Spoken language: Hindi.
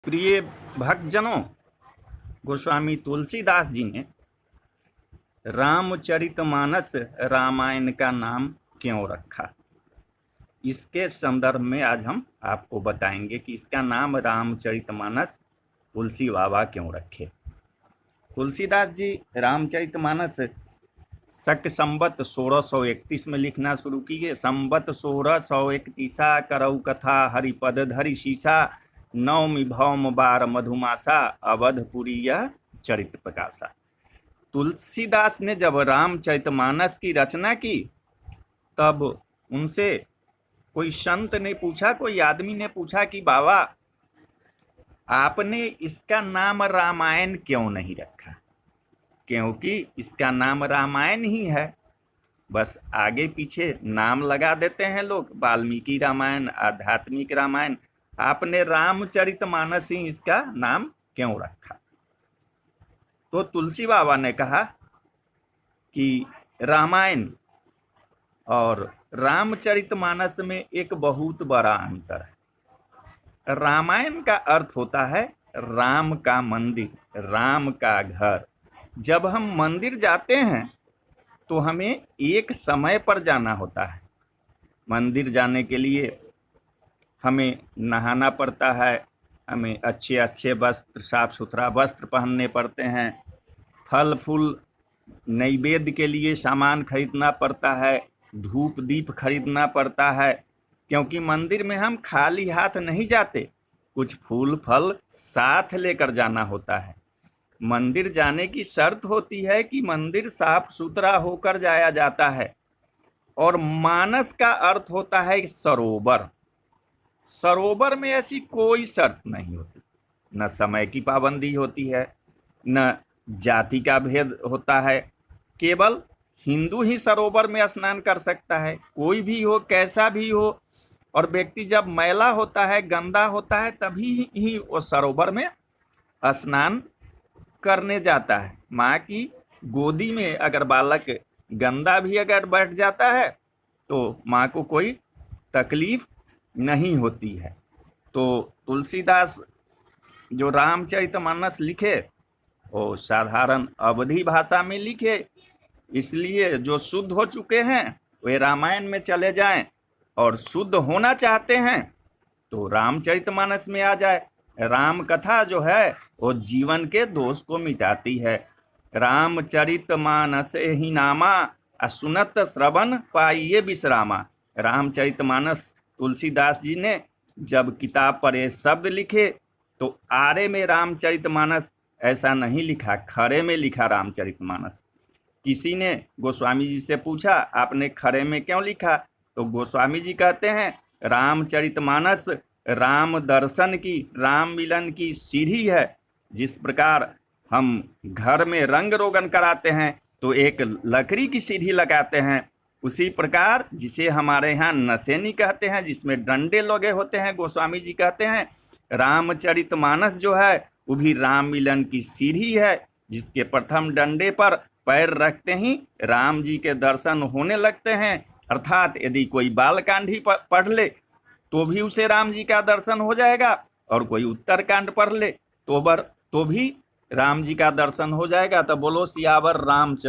प्रिय भक्तजनों, गोस्वामी तुलसीदास जी ने रामचरितमानस रामायण का नाम क्यों रखा, इसके संदर्भ में आज हम आपको बताएंगे कि इसका नाम रामचरितमानस तुलसी बाबा क्यों रखे। तुलसीदास जी रामचरितमानस शक संवत 1631 में लिखना शुरू किए। संवत 1631 करऊ कथा हरिपद धरि शीशा, नवमी भौम बार मधुमासा, अवधपुरी यह चरित प्रकाशा। तुलसीदास ने जब रामचरितमानस की रचना की तब उनसे कोई संत ने पूछा, कोई आदमी ने पूछा कि बाबा आपने इसका नाम रामायण क्यों नहीं रखा, क्योंकि इसका नाम रामायण ही है। बस आगे पीछे नाम लगा देते हैं लोग, वाल्मीकि रामायण, आध्यात्मिक रामायण, आपने रामचरितमानस ही इसका नाम क्यों रखा। तो तुलसी बाबा ने कहा कि रामायण और रामचरितमानस में एक बहुत बड़ा अंतर है। रामायण का अर्थ होता है राम का मंदिर, राम का घर। जब हम मंदिर जाते हैं तो हमें एक समय पर जाना होता है। मंदिर जाने के लिए हमें नहाना पड़ता है, हमें अच्छे अच्छे वस्त्र, साफ सुथरा वस्त्र पहनने पड़ते हैं, फल फूल नैवेद्य के लिए सामान खरीदना पड़ता है, धूप दीप खरीदना पड़ता है, क्योंकि मंदिर में हम खाली हाथ नहीं जाते, कुछ फूल फल साथ लेकर जाना होता है। मंदिर जाने की शर्त होती है कि मंदिर साफ सुथरा होकर जाया जाता है। और मानस का अर्थ होता है सरोवर। सरोवर में ऐसी कोई शर्त नहीं होती, न समय की पाबंदी होती है, न जाति का भेद होता है। केवल हिंदू ही सरोवर में स्नान कर सकता है, कोई भी हो, कैसा भी हो। और व्यक्ति जब मैला होता है, गंदा होता है, तभी ही वो सरोवर में स्नान करने जाता है। माँ की गोदी में अगर बालक गंदा भी अगर बैठ जाता है तो माँ को कोई तकलीफ नहीं होती है। तो तुलसीदास जो रामचरितमानस लिखे वो साधारण अवधी भाषा में लिखे, इसलिए जो शुद्ध हो चुके हैं वे रामायण में चले जाएं, और शुद्ध होना चाहते हैं तो रामचरितमानस में आ जाए। राम कथा जो है वो जीवन के दोष को मिटाती है। रामचरितमानस ही नामा, सुनत श्रवण पाइये विश्रामा। रामचरितमानस तुलसीदास जी ने जब किताब पर ये शब्द लिखे तो आरे में रामचरितमानस ऐसा नहीं लिखा, खरे में लिखा रामचरितमानस। किसी ने गोस्वामी जी से पूछा आपने खरे में क्यों लिखा, तो गोस्वामी जी कहते हैं रामचरितमानस राम दर्शन की, राम मिलन की सीढ़ी है। जिस प्रकार हम घर में रंग रोगन कराते हैं तो एक लकड़ी की सीढ़ी लगाते हैं, उसी प्रकार जिसे हमारे यहाँ नसेनी कहते हैं, जिसमें डंडे लगे होते हैं, गोस्वामी जी कहते हैं रामचरितमानस जो है वो भी राम मिलन की सीढ़ी है, जिसके प्रथम डंडे पर पैर रखते ही राम जी के दर्शन होने लगते हैं। अर्थात यदि कोई बालकांड ही पढ़ ले तो भी उसे राम जी का दर्शन हो जाएगा, और कोई उत्तरकांड पढ़ ले तो भी राम जी का दर्शन हो जाएगा। तो बोलो सियावर रामचंद्र।